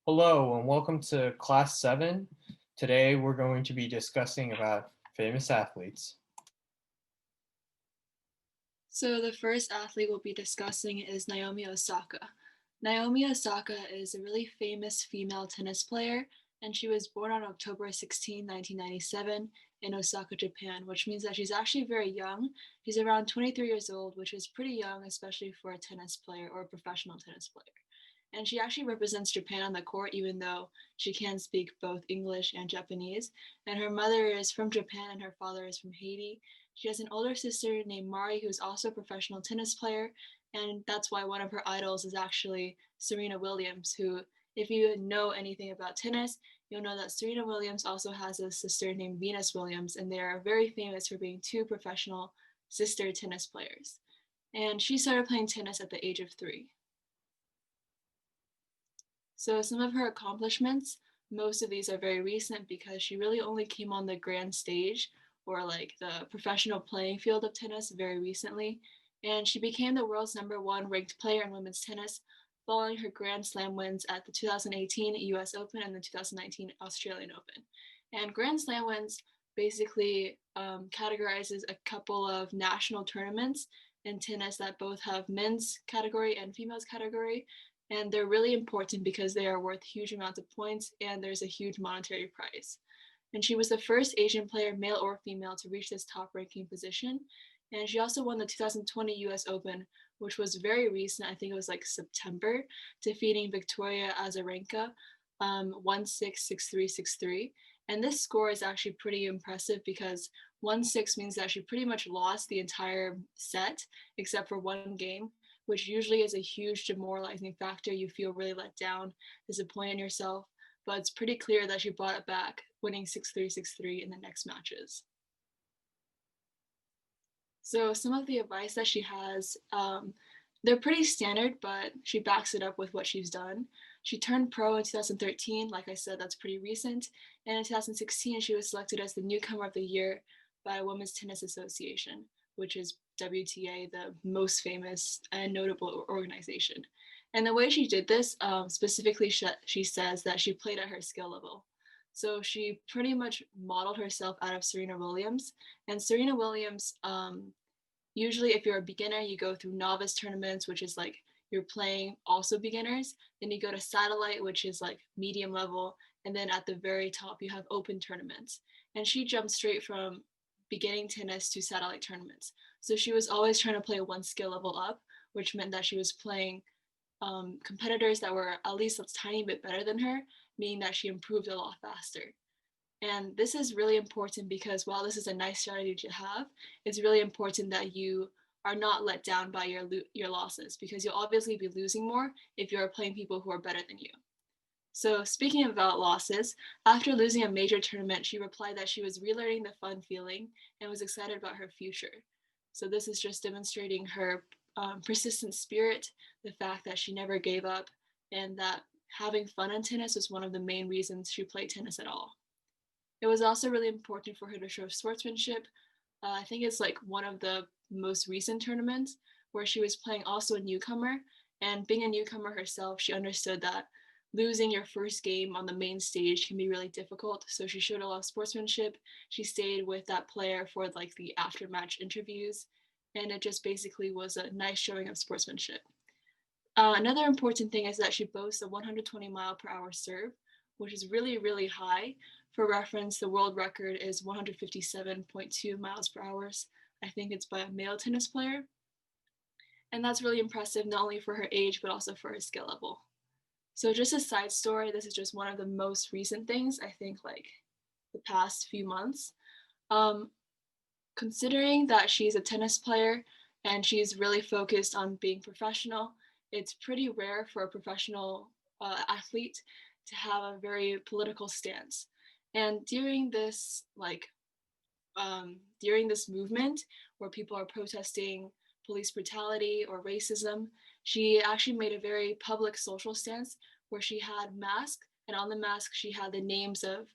Hello and welcome to Class 7. Today we're going to be discussing about famous athletes. So the first athlete we'll be discussing is Naomi Osaka. Naomi Osaka is a really famous female tennis player, and she was born on October 16, 1997 in Osaka, Japan, which means that she's actually very young. She's around 23 years old, which is pretty young, especially for a tennis player or a professional tennis player. And she actually represents Japan on the court, even though she can speak both English and Japanese. And her mother is from Japan and her father is from Haiti. She has an older sister named Mari, who's also a professional tennis player. And that's why one of her idols is actually Serena Williams, who, if you know anything about tennis, you'll know that Serena Williams also has a sister named Venus Williams, and they are very famous for being two professional sister tennis players. And she started playing tennis at the age of 3. So some of her accomplishments, most of these are very recent because she really only came on the grand stage or like the professional playing field of tennis very recently. And she became the world's #1 ranked player in women's tennis following her Grand Slam wins at the 2018 US Open and the 2019 Australian Open. And Grand Slam wins basically categorizes a couple of national tournaments in tennis that both have men's category and females category, and they're really important because they are worth huge amounts of points and there's a huge monetary prize. And she was the first Asian player, male or female, to reach this top ranking position. And she also won the 2020 US Open, which was very recent. I think it was like September, defeating Victoria Azarenka 1-6, 6-3, 6-3. And this score is actually pretty impressive because 1-6 means that she pretty much lost the entire set except for one game, which usually is a huge demoralizing factor. You feel really let down, disappointed in yourself, but it's pretty clear that she brought it back, winning 6-3, 6-3 in the next matches. So some of the advice that she has, they're pretty standard, but she backs it up with what she's done. She turned pro in 2013. Like I said, that's pretty recent. And in 2016, she was selected as the newcomer of the year by Women's Tennis Association, which is WTA, the most famous and notable organization. And the way she did this, specifically, she says that she played at her skill level. So she pretty much modeled herself out of Serena Williams. And Serena Williams, usually if you're a beginner, you go through novice tournaments, which is like you're playing also beginners. Then you go to satellite, which is like medium level. And then at the very top, you have open tournaments. And she jumped straight from beginning tennis to satellite tournaments. So she was always trying to play one skill level up, which meant that she was playing competitors that were at least a tiny bit better than her, meaning that she improved a lot faster. And this is really important because while this is a nice strategy to have, it's really important that you are not let down by your losses, because you'll obviously be losing more if you're playing people who are better than you. So speaking about losses, after losing a major tournament, she replied that she was relearning the fun feeling and was excited about her future. So this is just demonstrating her persistent spirit, the fact that she never gave up, and that having fun in tennis was one of the main reasons she played tennis at all. It was also really important for her to show sportsmanship. I think it's like one of the most recent tournaments where she was playing also a newcomer. And being a newcomer herself, she understood that losing your first game on the main stage can be really difficult. So she showed a lot of sportsmanship. She stayed with that player for like the after match interviews. And it just basically was a nice showing of sportsmanship. Another important thing is that she boasts a 120-mile-per-hour serve, which is really, really high. For reference, the world record is 157.2 miles per hour. I think it's by a male tennis player. And that's really impressive, not only for her age, but also for her skill level. So just a side story, this is just one of the most recent things, I think like the past few months. Um, Considering that she's a tennis player and she's really focused on being professional, it's pretty rare for a professional athlete to have a very political stance. And during this movement where people are protesting police brutality or racism, she actually made a very public social stance where she had masks, and on the mask she had the names of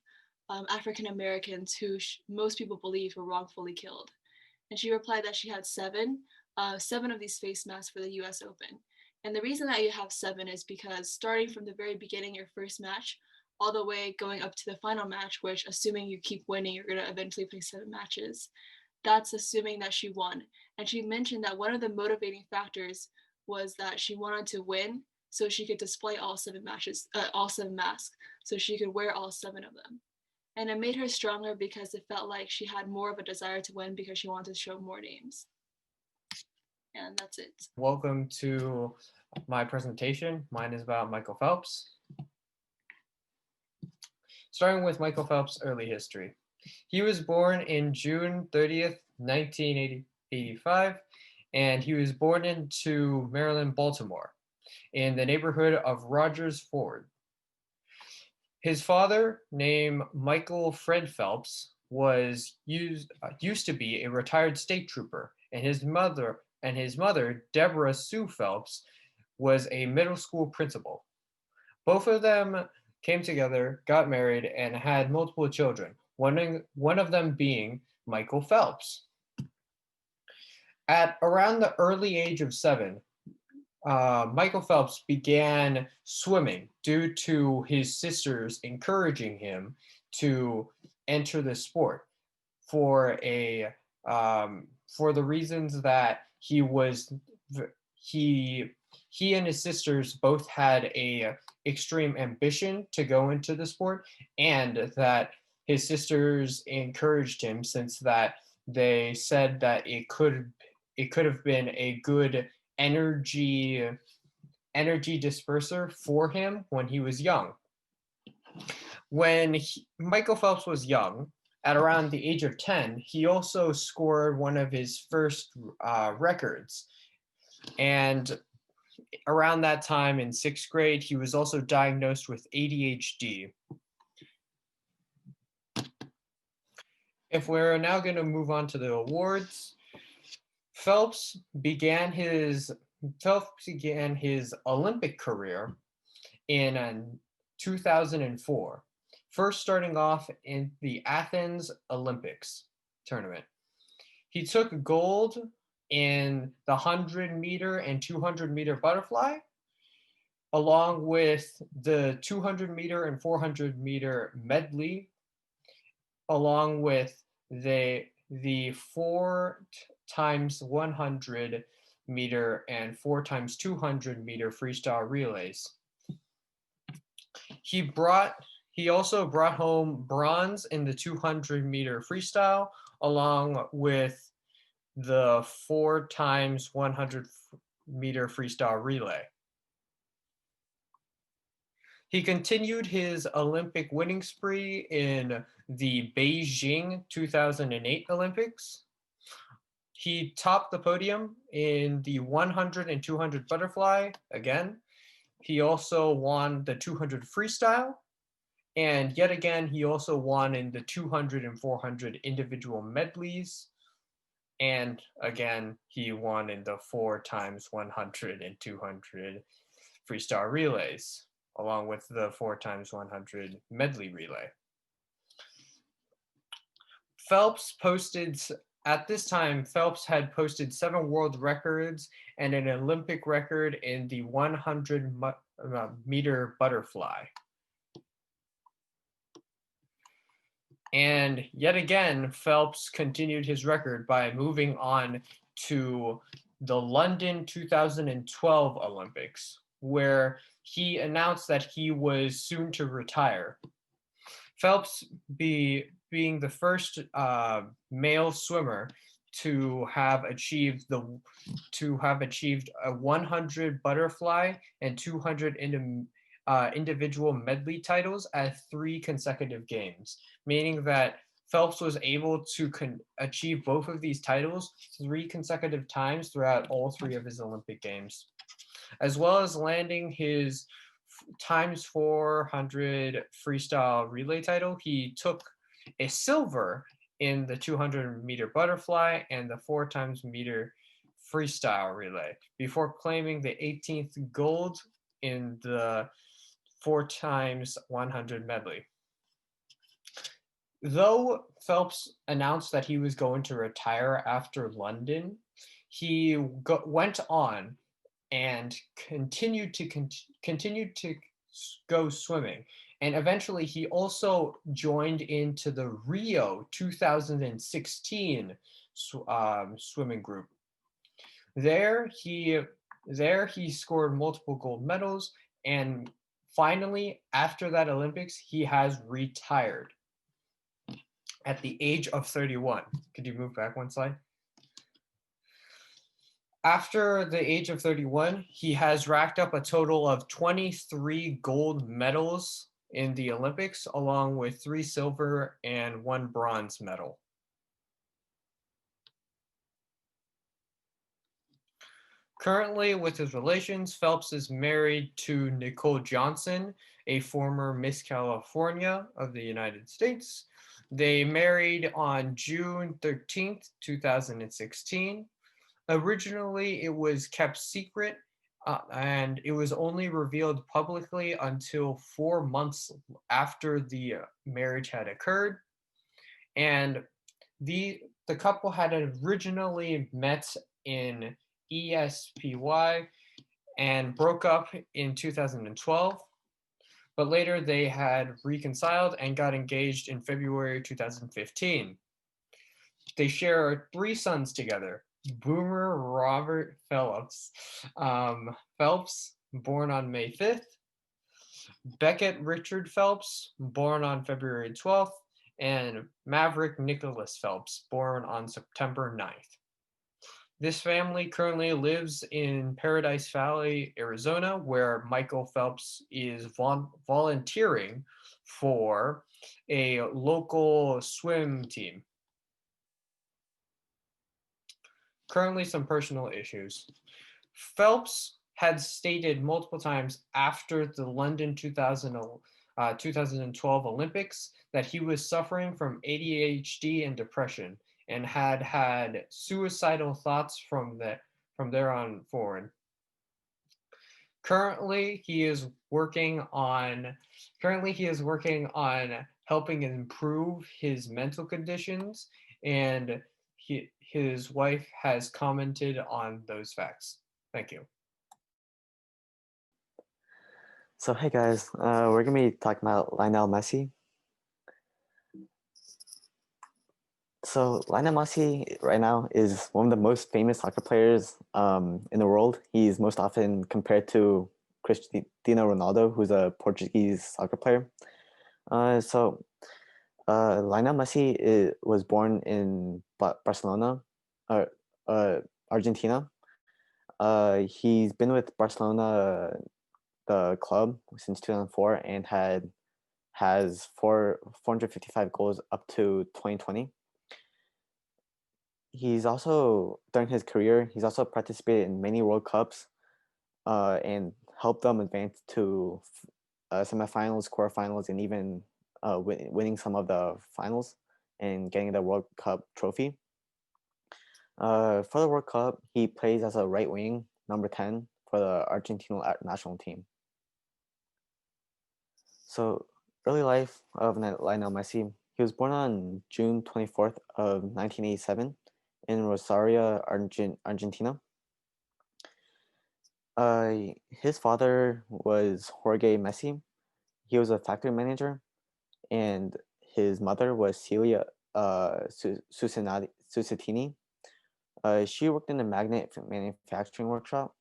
African Americans who most people believe were wrongfully killed. And she replied that she had seven of these face masks for the US Open. And the reason that you have 7 is because starting from the very beginning, your first match, all the way going up to the final match, which assuming you keep winning, you're going to eventually play 7 matches. That's assuming that she won. And she mentioned that one of the motivating factors was that she wanted to win so she could display all 7 matches, all 7 masks, so she could wear all 7 of them. And it made her stronger because it felt like she had more of a desire to win because she wanted to show more names. And that's it. Welcome to my presentation. Mine is about Michael Phelps. Starting with Michael Phelps' early history. He was born in June 30th, 1985, and he was born into Maryland, Baltimore, in the neighborhood of Rogers Ford. His father, named Michael Fred Phelps, used to be a retired state trooper, and his mother, Deborah Sue Phelps, was a middle school principal. Both of them came together, got married, and had multiple children, one of them being Michael Phelps. At around the early age of 7, Michael Phelps began swimming due to his sisters encouraging him to enter the sport for the reasons that he and his sisters both had a extreme ambition to go into the sport, and that his sisters encouraged him, since that they said that it could have been a good energy disperser for him when he was young. When Michael Phelps was young, at around the age of 10, he also scored one of his first records. And around that time in 6th grade, he was also diagnosed with ADHD. If we're now going to move on to the awards, Phelps began his Olympic career in 2004, first starting off in the Athens Olympics tournament. He took gold in the 100-meter and 200-meter butterfly, along with the 200-meter and 400-meter medley, along with the 4 times 100 meter and 4 times 200 meter freestyle relays. He also brought home bronze in the 200 meter freestyle, along with the 4 times 100 meter freestyle relay. He continued his Olympic winning spree in the Beijing 2008 Olympics. He topped the podium in the 100 and 200 butterfly again. He also won the 200 freestyle. And yet again, he also won in the 200 and 400 individual medleys. And again, he won in the 4 times 100 and 200 freestyle relays, along with the 4 times 100 medley relay. At this time, Phelps had posted 7 world records and an Olympic record in the 100 meter butterfly. And yet again, Phelps continued his record by moving on to the London 2012 Olympics, where he announced that he was soon to retire. Phelps being the first male swimmer to have achieved a 100 butterfly and 200 individual medley titles at 3 consecutive games, meaning that Phelps was able to achieve both of these titles 3 consecutive times throughout all 3 of his Olympic Games, as well as landing his times 400 freestyle relay title. He took a silver in the 200 meter butterfly and the 4 times meter freestyle relay before claiming the 18th gold in the 4 times 100 medley. Though Phelps announced that he was going to retire after London, he went on and continued to go swimming. And eventually, he also joined into the Rio 2016 swimming group. There he there he scored multiple gold medals, and finally, after that Olympics, he has retired at the age of 31. Could you move back one slide? After the age of 31, he has racked up a total of 23 gold medals in the Olympics, along with 3 silver and 1 bronze medal. Currently, with his relations, Phelps is married to Nicole Johnson, a former Miss California of the United States. They married on June 13th, 2016. Originally, it was kept secret, and it was only revealed publicly until 4 months after the marriage had occurred. And the couple had originally met in ESPY and broke up in 2012, but later they had reconciled and got engaged in February 2015. They share 3 sons together. Boomer Robert Phelps, Phelps, born on May 5th, Beckett Richard Phelps, born on February 12th, and Maverick Nicholas Phelps, born on September 9th. This family currently lives in Paradise Valley, Arizona, where Michael Phelps is volunteering for a local swim team. Currently, some personal issues. Phelps had stated multiple times after the London 2012 Olympics that he was suffering from ADHD and depression and had suicidal thoughts from there on forward. Currently, he is working on helping improve his mental conditions, and his wife has commented on those facts. Thank you. So hey guys, we're gonna be talking about Lionel Messi. So Lionel Messi right now is one of the most famous soccer players in the world. He's most often compared to Cristiano Ronaldo, who's a Portuguese soccer player. Lionel Messi was born in Barcelona, Argentina. He's been with Barcelona, the club, since 2004 and has 455 goals up to 2020. He's also, during his career, he's also participated in many World Cups and helped them advance to semifinals, quarterfinals, and even winning some of the finals and getting the World Cup trophy. For the World Cup, he plays as a right wing, number 10, for the Argentina national team. So, early life of Lionel Messi. He was born on June 24th of 1987 in Rosario, Argentina. His father was Jorge Messi. He was a factory manager, and his mother was Celia Susitini. She worked in a magnet manufacturing workshop.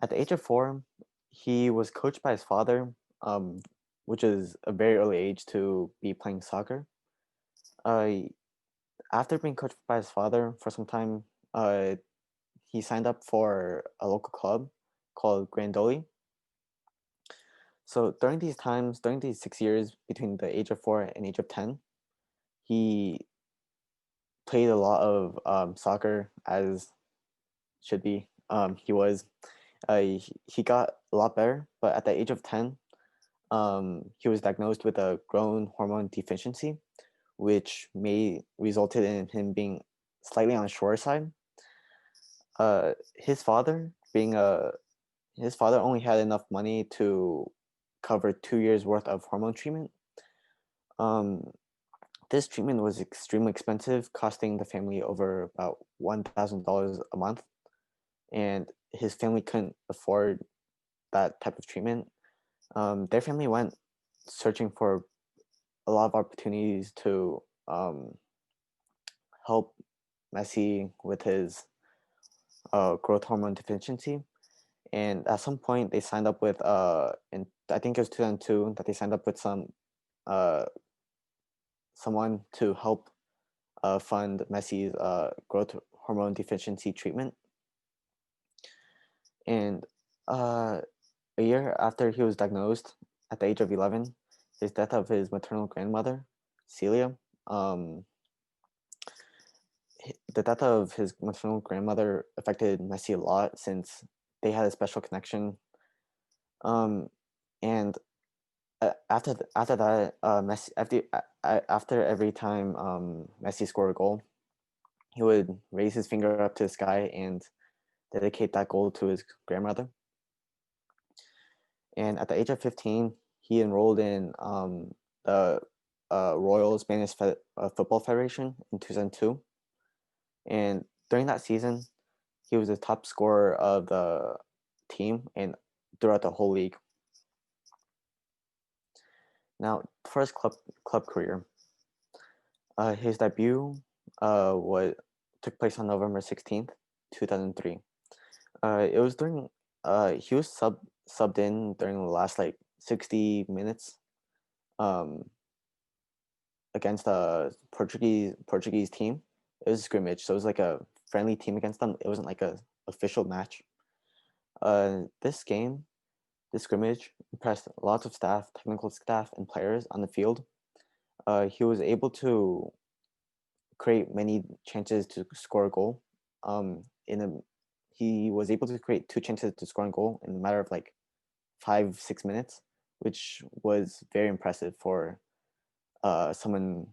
At the age of 4, he was coached by his father, which is a very early age to be playing soccer. After being coached by his father for some time, he signed up for a local club called Grandoli. So during these 6 years between the age of 4 and age of 10, he played a lot of soccer as should be. He got a lot better, but at the age of 10, he was diagnosed with a growth hormone deficiency, which resulted in him being slightly on the shorter side. His father only had enough money to cover 2 years worth of hormone treatment. This treatment was extremely expensive, costing the family over about $1,000 a month. and his family couldn't afford that type of treatment. Their family went searching for a lot of opportunities to help Messi with his growth hormone deficiency. And at some point, they signed up with, in I think it was 2002, that they signed up with uh, someone to help fund Messi's growth hormone deficiency treatment. And a year after he was diagnosed, at the age of 11, his death of his maternal grandmother, Celia, um, the death of his maternal grandmother affected Messi a lot since they had a special connection. Um, and after that, Messi after every time Messi scored a goal, he would raise his finger up to the sky and dedicate that goal to his grandmother. And at the age of 15, he enrolled in the Royal Spanish Football Federation in 2002. And during that season, he was the top scorer of the team and throughout the whole league. Now, for his club career, his debut was took place on November 16th, 2003. It was during he was subbed in during the last like 60 minutes um, against a Portuguese team. It was a scrimmage, so it was like a friendly team against them. It wasn't like a official match. This game, this scrimmage, impressed lots of staff, technical staff, and players on the field. He was able to create many chances to score a goal. In a He was able to create 2 chances to score a goal in a matter of like 5-6 minutes, which was very impressive for someone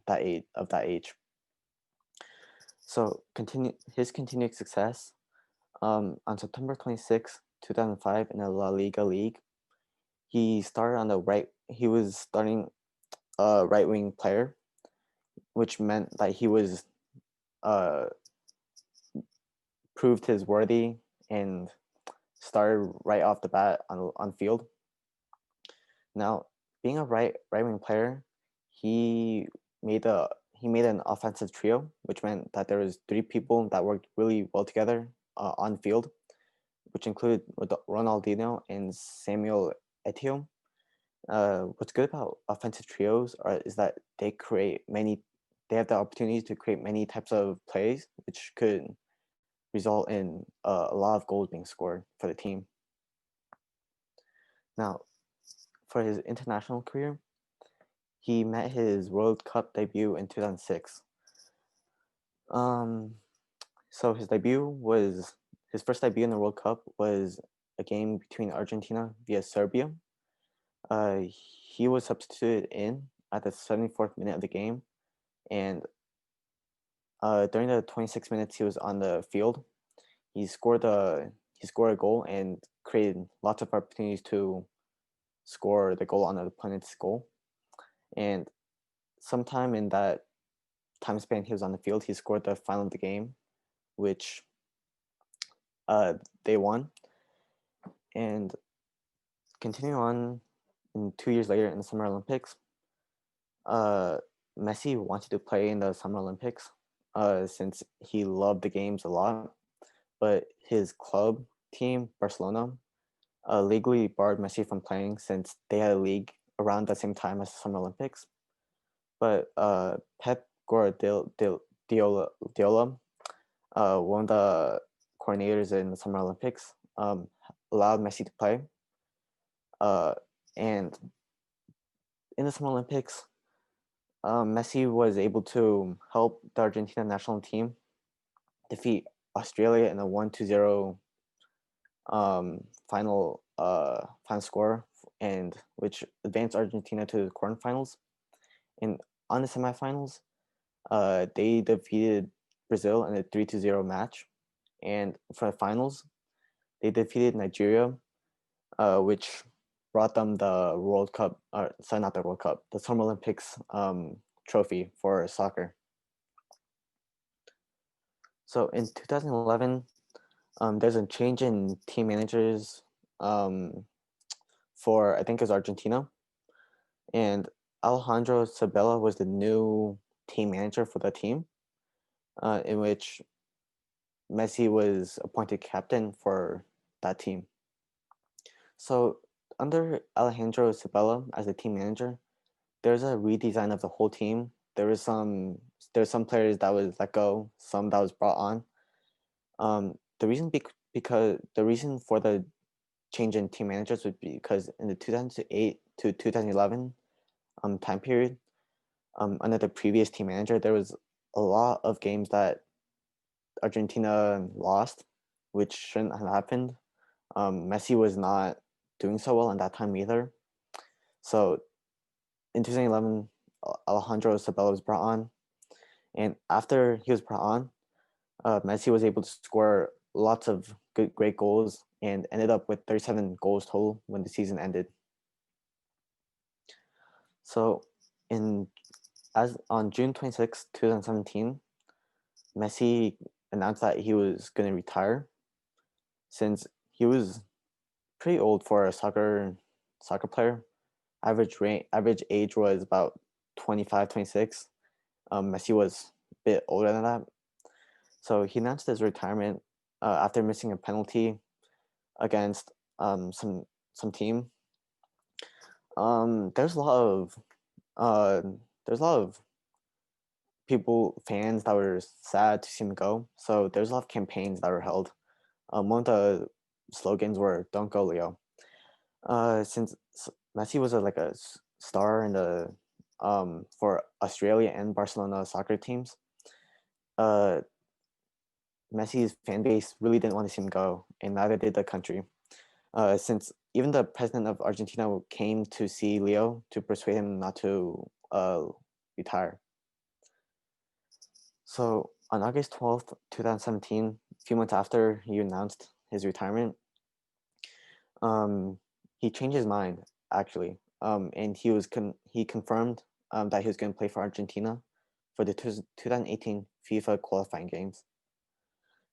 of that age. So his continued success on September 26, 2005 in the La Liga League. He started on the right. He was starting a right wing player, which meant that he was uh, proved his worthy and started right off the bat on field. Now, being a right wing player, he he made an offensive trio, which meant that there was 3 people that worked really well together on field, which included Ronaldinho and Samuel Eto'o. What's good about offensive trios is that they have the opportunity to create many types of plays, which could result in a lot of goals being scored for the team. Now, for his international career, he met his World Cup debut in 2006. So his first debut in the World Cup was a game between Argentina via Serbia. He was substituted in at the 74th minute of the game, and during the 26 minutes he was on the field, he scored a goal and created lots of opportunities to score the goal on the opponent's goal. And sometime in that time span he was on the field, he scored the final of the game, which they won. And continuing on, in 2 years later in the Summer Olympics, Messi wanted to play in the Summer Olympics since he loved the games a lot, but his club team, Barcelona, legally barred Messi from playing since they had a league around the same time as the Summer Olympics. But Pep Guardiola, one of the coordinators in the Summer Olympics, allowed Messi to play. And in the Summer Olympics, Messi was able to help the Argentina national team defeat Australia in a 1-0 final score, and which advanced Argentina to the quarterfinals. And on the semifinals, they defeated Brazil in a 3-0 match, and for the finals, they defeated Nigeria, which brought them the World Cup, sorry, not the World Cup, the Summer Olympics trophy for soccer. So in 2011, there's a change in team managers for I think it was Argentina, and Alejandro Sabella was the new team manager for the team, in which Messi was appointed captain for that team. So under Alejandro Sabella as the team manager, there's a redesign of the whole team. There's some players that was let go, some that was brought on. The reason because the reason for the change in team managers would be because in the 2008 to 2011 time period, under the previous team manager, there was a lot of games that Argentina lost, which shouldn't have happened. Messi was not doing so well in that time either. So in 2011, Alejandro Sabella was brought on, and after he was brought on, Messi was able to score lots of great goals and ended up with 37 goals total when the season ended. So in as on June 26, 2017, Messi announced that he was going to retire since he was pretty old for a soccer player. Average age was about 25, 26. Messi was a bit older than that. So he announced his retirement after missing a penalty against some team. There's a lot of uh, there's a lot of fans that were sad to see him go. So there's a lot of campaigns that were held. One of the slogans were "Don't go, Leo." Since Messi was like a star in the for Australia and Barcelona soccer teams, uh, Messi's fan base really didn't want to see him go, and neither did the country. Since even the president of Argentina came to see Leo to persuade him not to retire. So on August 12th, 2017, a few months after he announced his retirement, he changed his mind actually, and he confirmed that he was going to play for Argentina for the 2018 FIFA qualifying games.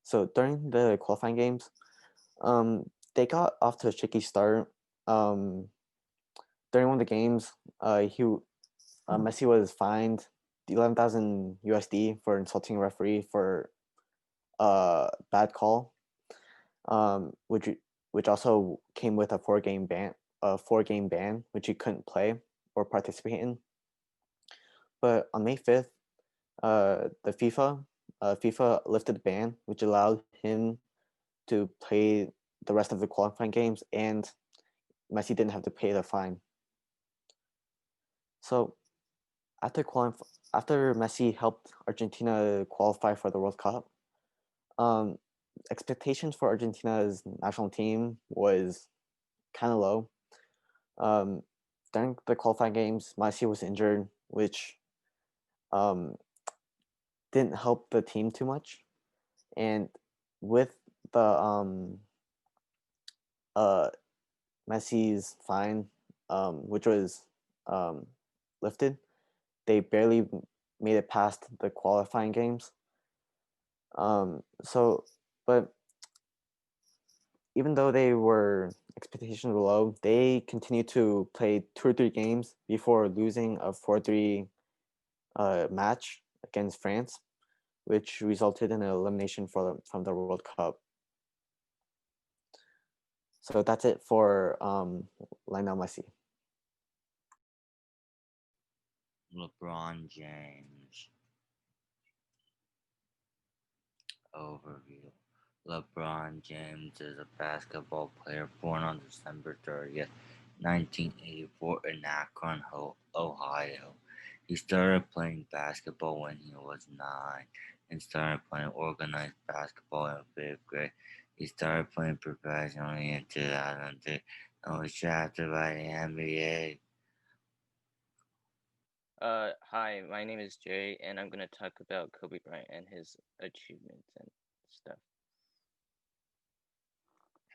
So during the qualifying games, they got off to a shaky start. During one of the games, Messi was fined 11,000 USD for insulting a referee for a bad call, which also came with a 4-game ban, which he couldn't play or participate in. But on May 5th, the FIFA lifted the ban, which allowed him to play the rest of the qualifying games, and Messi didn't have to pay the fine. So after Messi helped Argentina qualify for the World Cup, expectations for Argentina's national team was kind of low. During the qualifying games, Messi was injured, which didn't help the team too much. And with the Messi's fine, which was lifted, they barely made it past the qualifying games. But even though expectations were low, they continued to play 2 or 3 games before losing a 4-3 match against France, which resulted in an elimination from the World Cup. So that's it for Lionel Messi. LeBron James. Overview. LeBron James is a basketball player born on December 30th, 1984 in Akron, Ohio. He started playing basketball when he was 9 and started playing organized basketball in 5th grade. He started playing professionally in 2002 and was drafted by the NBA. Hi, my name is Jay, and I'm gonna talk about Kobe Bryant and his achievements and stuff.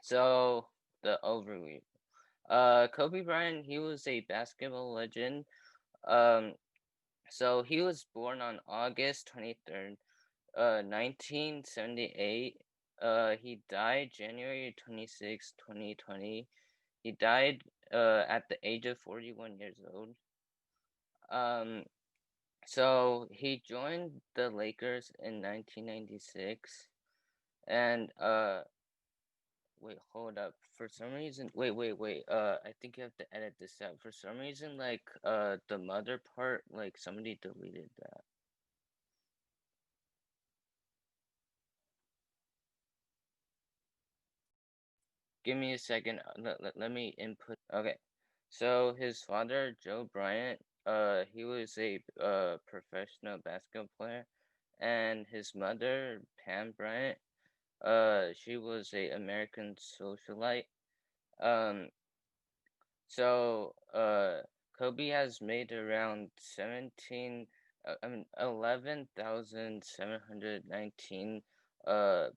So, the overview. Kobe Bryant, he was a basketball legend. Um, so he was born on August 23rd, 1978 He died January 26, 2020. He died at the age of 41 years old. Um, so he joined the Lakers in 1996, and wait, hold up. For some reason, wait. I think you have to edit this out. For some reason, like the mother part, like somebody deleted that. Give me a second. Let me input. Okay. So his father, Joe Bryant, he was a professional basketball player, and his mother, Pam Bryant, she was a American socialite. Um, so Kobe has made around 11,719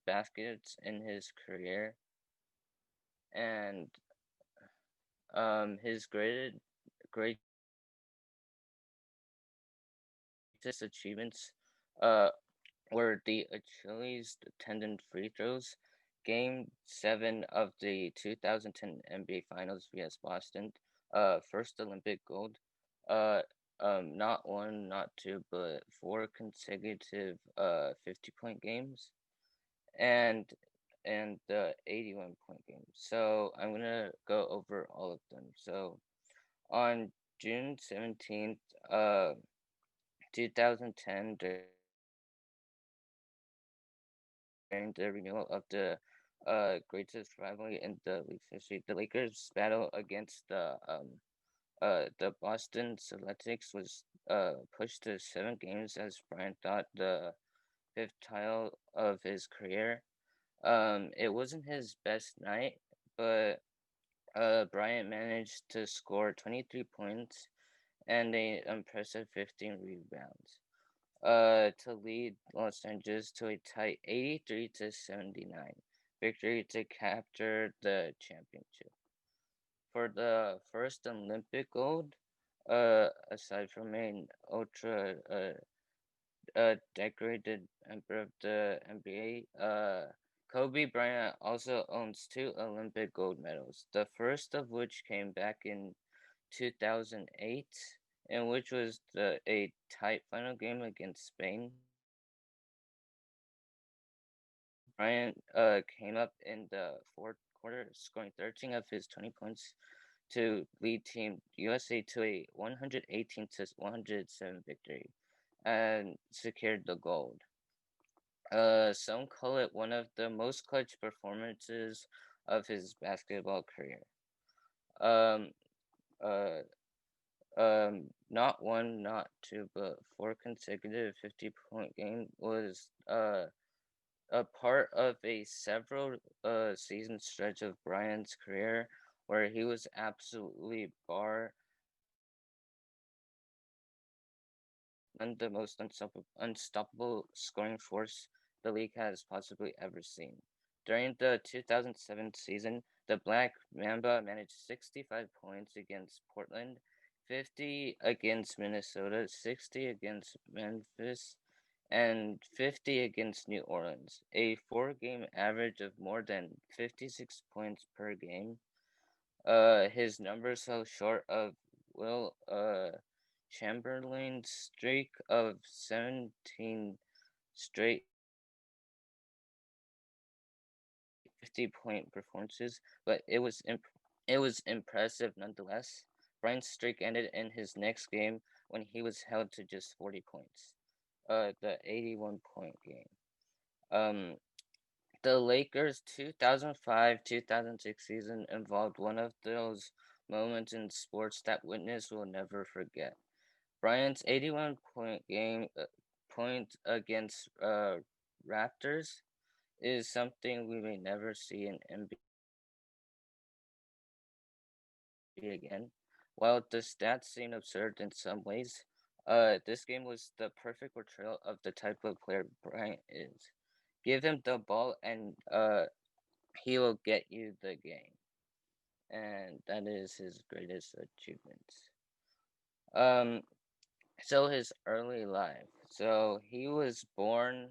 baskets in his career, and his greatest achievements uh were the Achilles tendon free throws, Game 7 of the 2010 NBA Finals vs Boston, first Olympic gold, uh, not one, not two, but four consecutive 50-point games, and the 81-point game. So I'm gonna go over all of them. So on June 17th, 2010, during the renewal of the greatest rivalry in the league's history. The Lakers' battle against the Boston Celtics was pushed to 7 games as Bryant thought the fifth title of his career. It wasn't his best night, but Bryant managed to score 23 points and an impressive 15 rebounds to lead Los Angeles to a tight 83-79 victory to capture the championship. For the first Olympic gold, aside from an ultra decorated member of the NBA, Kobe Bryant also owns 2 Olympic gold medals, the first of which came back in 2008, in which was a tight final game against Spain. Bryant came up in the fourth quarter, scoring 13 of his 20 points to lead Team USA to a 118-107 victory and secured the gold. Some call it one of the most clutch performances of his basketball career. Um, uh, Not one, not two, but four consecutive 50-point game was a part of a several season stretch of Bryant's career where he was absolutely bar none the most unstoppable scoring force the league has possibly ever seen. During the 2007 season, the Black Mamba managed 65 points against Portland, 50 against Minnesota, 60 against Memphis, and 50 against New Orleans, a 4 game average of more than 56 points per game. His numbers fell short of Will Chamberlain's streak of 17 straight 50-point performances, but it was impressive nonetheless. Bryant's streak ended in his next game when he was held to just 40 points. The 81-point game. Um, the Lakers' 2005-2006 season involved one of those moments in sports that witness will never forget. Bryant's 81-point game point against Raptors is something we may never see in NBA again. While the stats seem absurd in some ways, this game was the perfect portrayal of the type of player Bryant is. Give him the ball and he will get you the game. And that is his greatest achievements. Um, so his early life. So he was born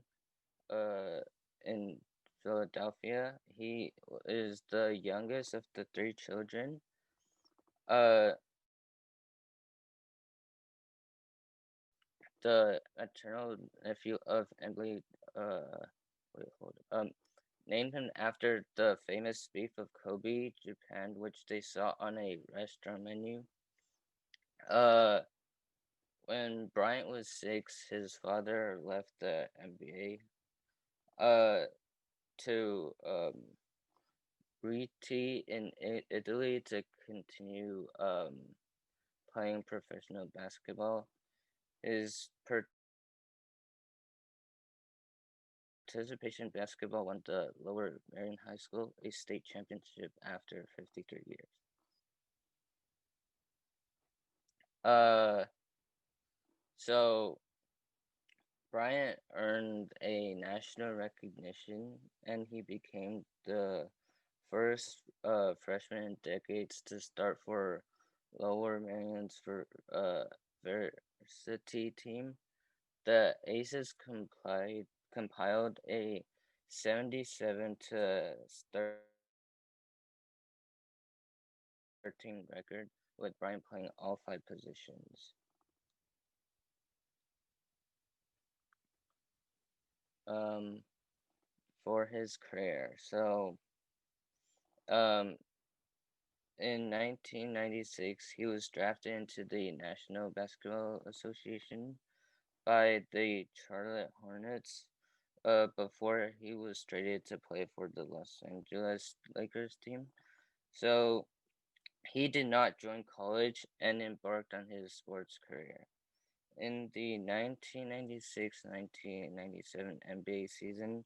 in Philadelphia. He is the youngest of the three children. Uh, the maternal nephew of Emily. Wait, hold. Named him after the famous beef of Kobe, Japan, which they saw on a restaurant menu. Uh, when Bryant was 6, his father left the NBA. To Rieti in Italy to continue playing professional basketball. His participation in basketball won the Lower Merion High School a state championship after 53 years. Uh, so Bryant earned a national recognition, and he became the first freshman in decades to start for Lower Merion's for varsity team. The Aces compiled a 77 to 13 record with Bryant playing all 5 positions. Um, for his career. So, um, in 1996, he was drafted into the National Basketball Association by the Charlotte Hornets. Before he was traded to play for the Los Angeles Lakers team. So he did not join college and embarked on his sports career. In the 1996-1997 NBA season,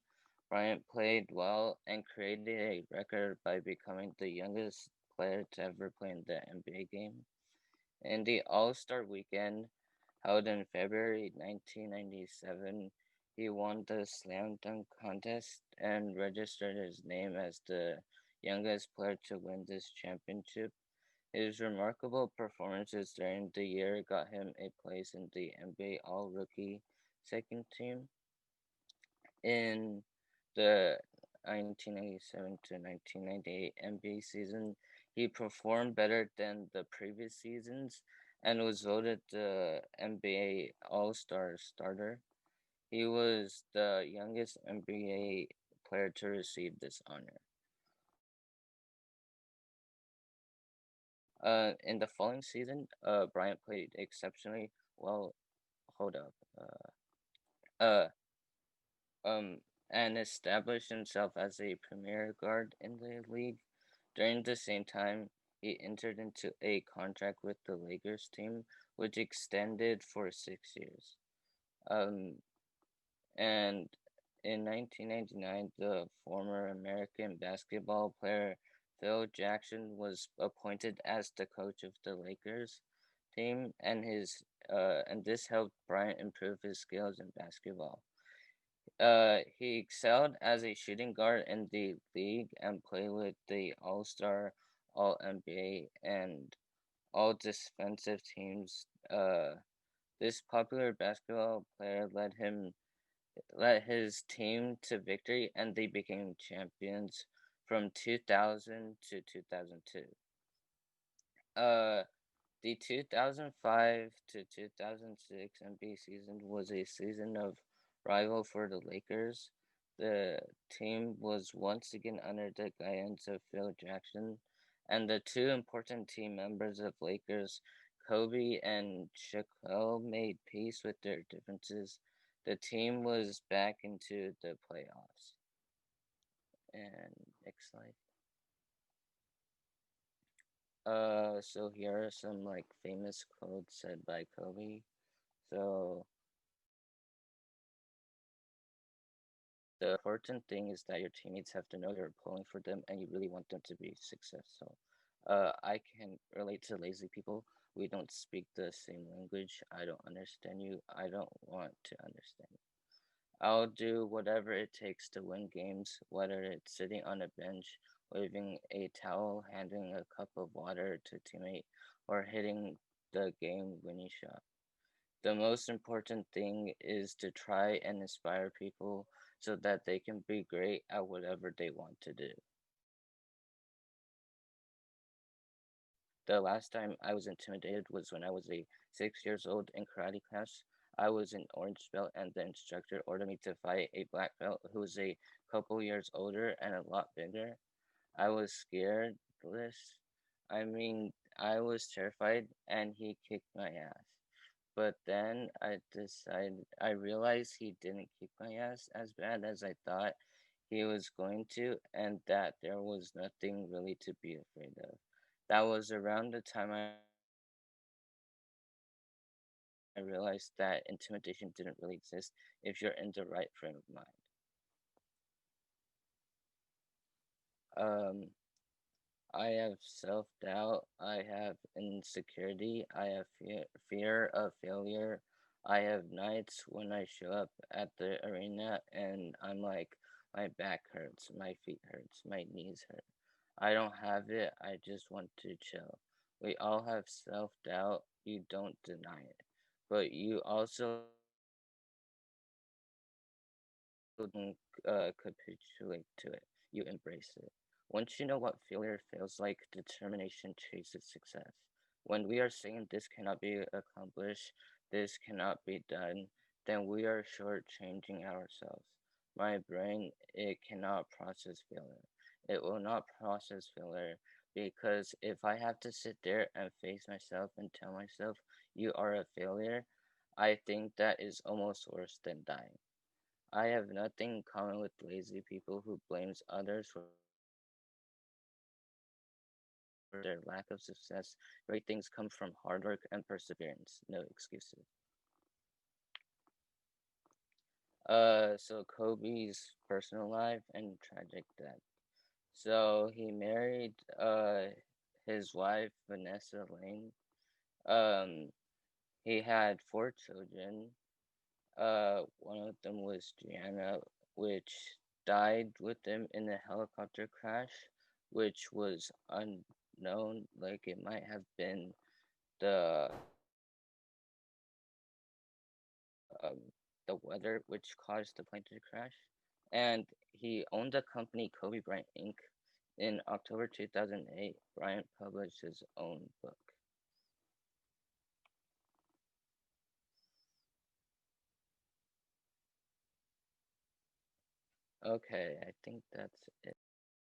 Bryant played well and created a record by becoming the youngest player to ever play in the NBA game. In the All-Star Weekend, held in February 1997, he won the slam dunk contest and registered his name as the youngest player to win this championship. His remarkable performances during the year got him a place in the NBA All-Rookie second team. In the 1997 to 1998 NBA season, he performed better than the previous seasons and was voted the NBA All-Star starter. He was the youngest NBA player to receive this honor. In the following season, Bryant played exceptionally well. Hold up. Uh, um, and established himself as a premier guard in the league. During the same time, he entered into a contract with the Lakers team, which extended for 6 years. Um, and in 1999, the former American basketball player Phil Jackson was appointed as the coach of the Lakers team, and this helped Bryant improve his skills in basketball. He excelled as a shooting guard in the league and played with the All-Star, All-NBA, and all defensive teams. This popular basketball player led his team to victory, and they became champions from 2000 to 2002. Uh, the 2005 to 2006 NBA season was a season of rival for the Lakers. The team was once again under the guidance of Phil Jackson, and the two important team members of Lakers, Kobe and Shaquille, made peace with their differences. The team was back into the playoffs. And next slide. So here are some like famous quotes said by Kobe. So the important thing is that your teammates have to know you're pulling for them and you really want them to be successful. I can relate to lazy people. We don't speak the same language. I don't understand you. I don't want to understand you. I'll do whatever it takes to win games, whether it's sitting on a bench, waving a towel, handing a cup of water to a teammate, or hitting the game winning shot. The most important thing is to try and inspire people so that they can be great at whatever they want to do. The last time I was intimidated was when I was 6 years old in karate class. I was an orange belt, and the instructor ordered me to fight a black belt who was a couple years older and a lot bigger. I was scared. I mean, I was terrified, and he kicked my ass. But then I realized he didn't kick my ass as bad as I thought he was going to, and that there was nothing really to be afraid of. That was around the time I realized that intimidation didn't really exist if you're in the right frame of mind. Um, I have self doubt. I have insecurity. I have fear of failure. I have nights when I show up at the arena and I'm like, my back hurts, my feet hurts, my knees hurt. I don't have it. I just want to chill. We all have self doubt. You don't deny it, but you also don't capitulate to it. You embrace it. Once you know what failure feels like, determination chases success. When we are saying this cannot be accomplished, this cannot be done, then we are shortchanging ourselves. My brain, it cannot process failure. It will not process failure because if I have to sit there and face myself and tell myself you are a failure, I think that is almost worse than dying. I have nothing in common with lazy people who blames others for their lack of success. Great things come from hard work and perseverance. No excuses. So Kobe's personal life and tragic death. So he married his wife Vanessa Lane. Um, he had 4 children. One of them was Gianna, which died with him in a helicopter crash, which was unknown. Like it might have been the um, the weather which caused the plane to crash. And he owned the company Kobe Bryant Inc. In October 2008, Bryant published his own book. Okay, I think that's it.